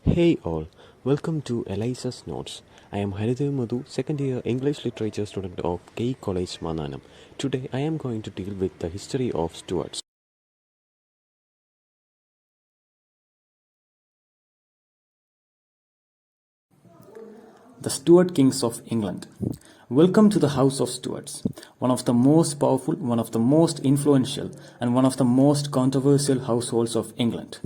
Hey all, welcome to Eliza's Notes. I am Haridev Madhu, second year English Literature student of K College Mananam. Today I am going to deal with the history of Stuarts. The Stuart Kings of England. Welcome to the House of Stuarts, one of the most powerful, one of the most influential, and one of the most controversial households of England.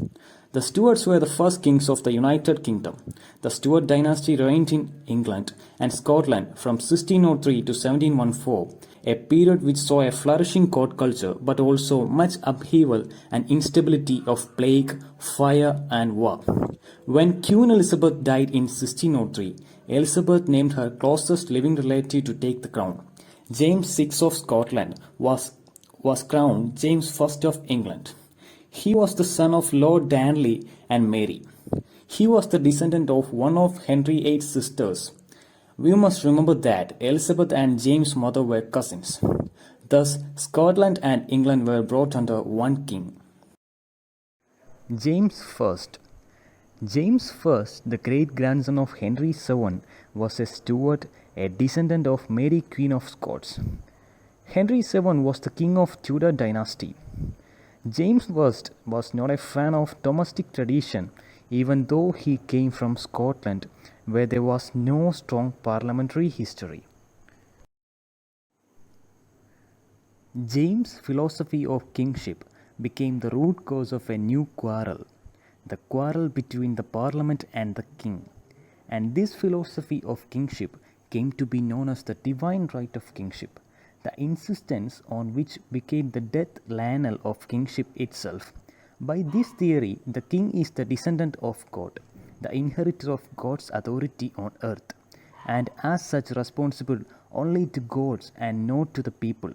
The Stuarts were the first kings of the United Kingdom. The Stuart dynasty reigned in England and Scotland from 1603 to 1714, a period which saw a flourishing court culture but also much upheaval and instability of plague, fire, and war. When Queen Elizabeth died in 1603, Elizabeth named her closest living relative to take the crown. James VI of Scotland was crowned James I of England. He was the son of Lord Darnley and Mary. He was the descendant of one of Henry VIII's sisters. We must remember that Elizabeth and James' mother were cousins. Thus, Scotland and England were brought under one king. James I. James I, the great-grandson of Henry VII, was a Stuart, a descendant of Mary Queen of Scots. Henry VII was the king of Tudor dynasty. James I was not a fan of domestic tradition, even though he came from Scotland, where there was no strong parliamentary history. James' philosophy of kingship became the root cause of a new quarrel, the quarrel between the parliament and the king. And this philosophy of kingship came to be known as the divine right of kingship, the insistence on which became the death knell of kingship itself. By this theory, the king is the descendant of God, the inheritor of God's authority on earth, and as such responsible only to gods and not to the people.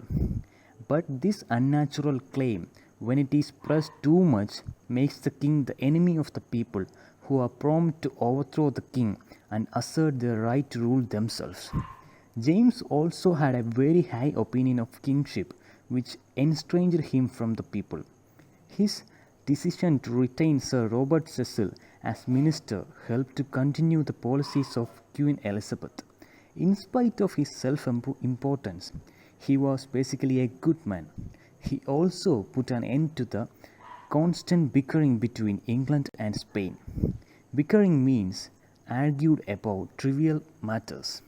But this unnatural claim, when it is pressed too much, makes the king the enemy of the people, who are prompt to overthrow the king and assert their right to rule themselves. James also had a very high opinion of kingship, which estranged him from the people. His decision to retain Sir Robert Cecil as minister helped to continue the policies of Queen Elizabeth. In spite of his self-importance, he was basically a good man. He also put an end to the constant bickering between England and Spain. Bickering means argued about trivial matters.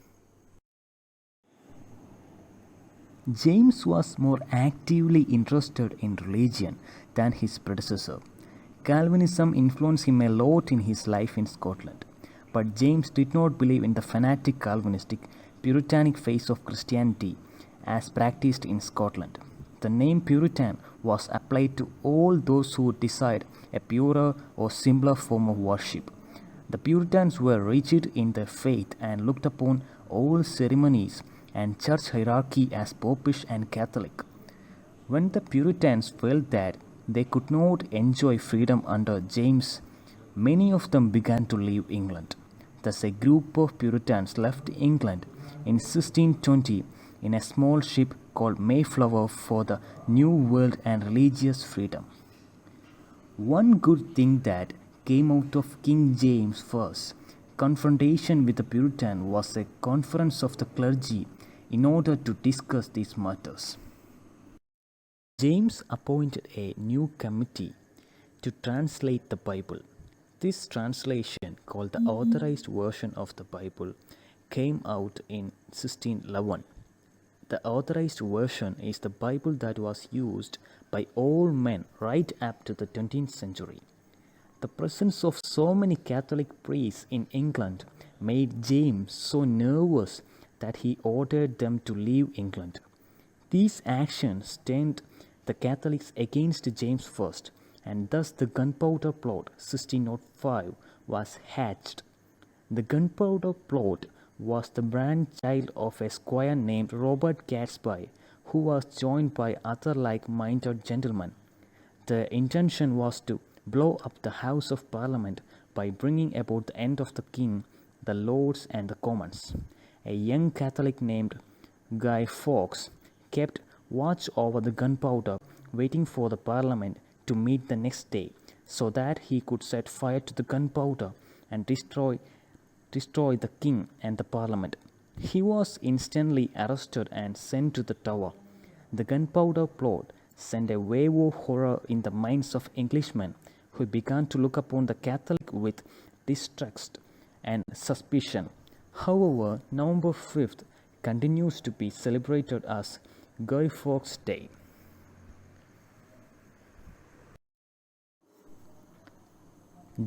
James was more actively interested in religion than his predecessor. Calvinism influenced him a lot in his life in Scotland, but James did not believe in the fanatic Calvinistic, Puritanic phase of Christianity as practiced in Scotland. The name Puritan was applied to all those who desired a purer or simpler form of worship. The Puritans were rigid in their faith and looked upon all ceremonies and church hierarchy as popish and Catholic. When the Puritans felt that they could not enjoy freedom under James, many of them began to leave England. Thus, a group of Puritans left England in 1620 in a small ship called Mayflower for the New World and religious freedom. One good thing that came out of King James I's confrontation with the Puritan was a conference of the clergy in order to discuss these matters. James appointed a new committee to translate the Bible. This translation, called the Authorized Version of the Bible, came out in 1611. The Authorized Version is the Bible that was used by all men right up to the 20th century. The presence of so many Catholic priests in England made James so nervous that he ordered them to leave England. These actions turned the Catholics against James I, and thus the Gunpowder Plot 1605 was hatched. The Gunpowder Plot was the grandchild of a squire named Robert Gadsby, who was joined by other like-minded gentlemen. The intention was to blow up the House of Parliament by bringing about the end of the King, the Lords and the Commons. A young Catholic named Guy Fawkes kept watch over the gunpowder, waiting for the Parliament to meet the next day, so that he could set fire to the gunpowder and destroy the king and the parliament. He was instantly arrested and sent to the Tower. The gunpowder plot sent a wave of horror in the minds of Englishmen, who began to look upon the Catholic with distrust and suspicion. However, November 5th continues to be celebrated as Guy Fawkes Day.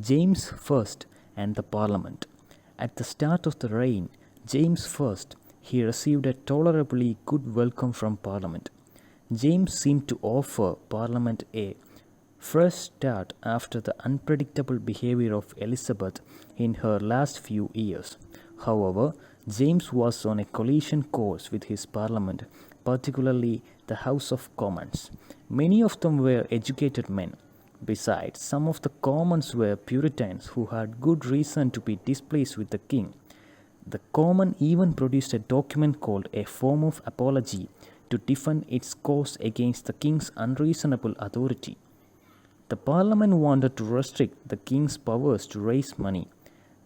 James I and the Parliament. At the start of the reign, James I, he received a tolerably good welcome from Parliament. James seemed to offer Parliament a fresh start after the unpredictable behavior of Elizabeth in her last few years. However, James was on a collision course with his Parliament, particularly the House of Commons. Many of them were educated men. Besides, some of the Commons were Puritans who had good reason to be displeased with the king. The Common even produced a document called a Form of Apology to defend its cause against the king's unreasonable authority. The Parliament wanted to restrict the king's powers to raise money.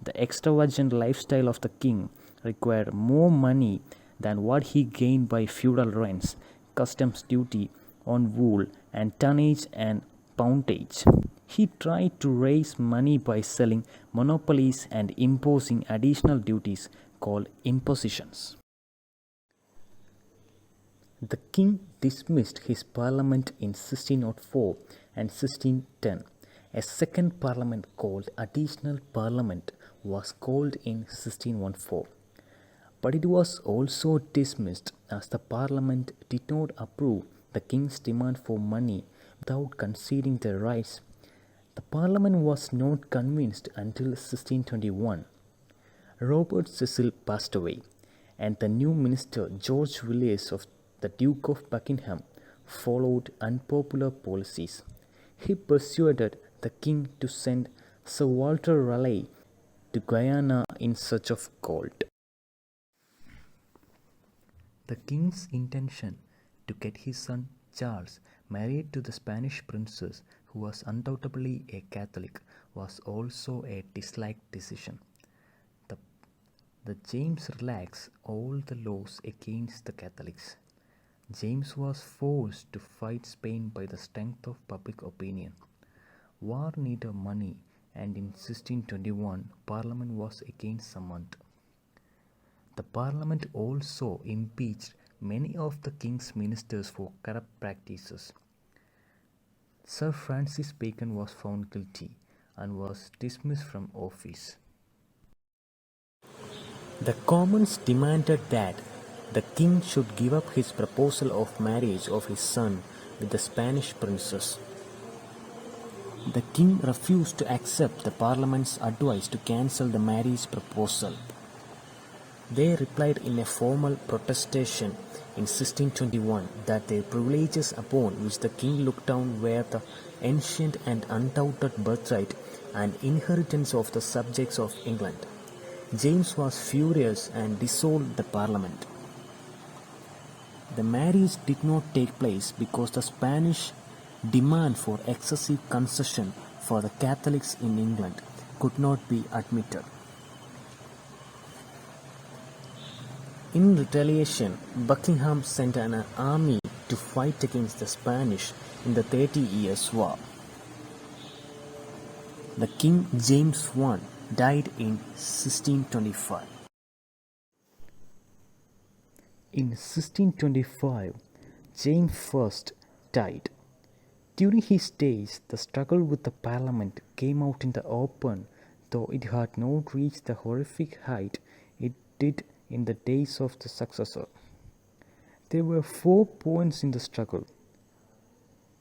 The extravagant lifestyle of the king required more money than what he gained by feudal rents, customs duty on wool, and tonnage and poundage. He tried to raise money by selling monopolies and imposing additional duties called impositions. The king dismissed his parliament in 1604 and 1610. A second parliament called Additional Parliament was called in 1614. But it was also dismissed as the parliament did not approve the king's demand for money without conceding their rights. The parliament was not convinced until 1621. Robert Cecil passed away, and the new minister George Villiers of the Duke of Buckingham followed unpopular policies. He persuaded the king to send Sir Walter Raleigh to Guyana in search of gold. The king's intention to get his son Charles married to the Spanish princess, who was undoubtedly a Catholic, was also a disliked decision. The James relaxed all the laws against the Catholics. James was forced to fight Spain by the strength of public opinion. War needed money, and in 1621 Parliament was again summoned. The Parliament also impeached many of the king's ministers for corrupt practices. Sir Francis Bacon was found guilty and was dismissed from office. The Commons demanded that the king should give up his proposal of marriage of his son with the Spanish princess. The king refused to accept the Parliament's advice to cancel the marriage proposal. They replied in a formal protestation in 1621 that their privileges upon which the king looked down were the ancient and undoubted birthright and inheritance of the subjects of England. James was furious and dissolved the Parliament. The marriage did not take place because the Spanish demand for excessive concession for the Catholics in England could not be admitted. In retaliation, Buckingham sent an army to fight against the Spanish in the 30 Years' War. The King James I died in 1625. In 1625, James I died. During his days, the struggle with the Parliament came out in the open, though it had not reached the horrific height it did in the days of the successor. There were 4 points in the struggle: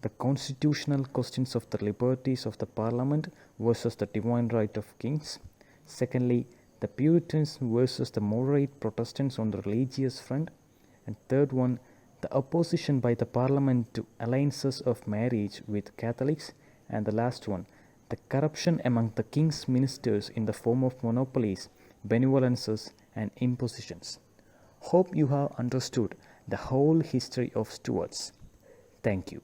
the constitutional questions of the liberties of the Parliament versus the divine right of kings. Secondly, the Puritans versus the moderate Protestants on the religious front. And third one, the opposition by the Parliament to alliances of marriage with Catholics. And the last one, the corruption among the king's ministers in the form of monopolies, benevolences, and impositions. Hope you have understood the whole history of Stuarts. Thank you.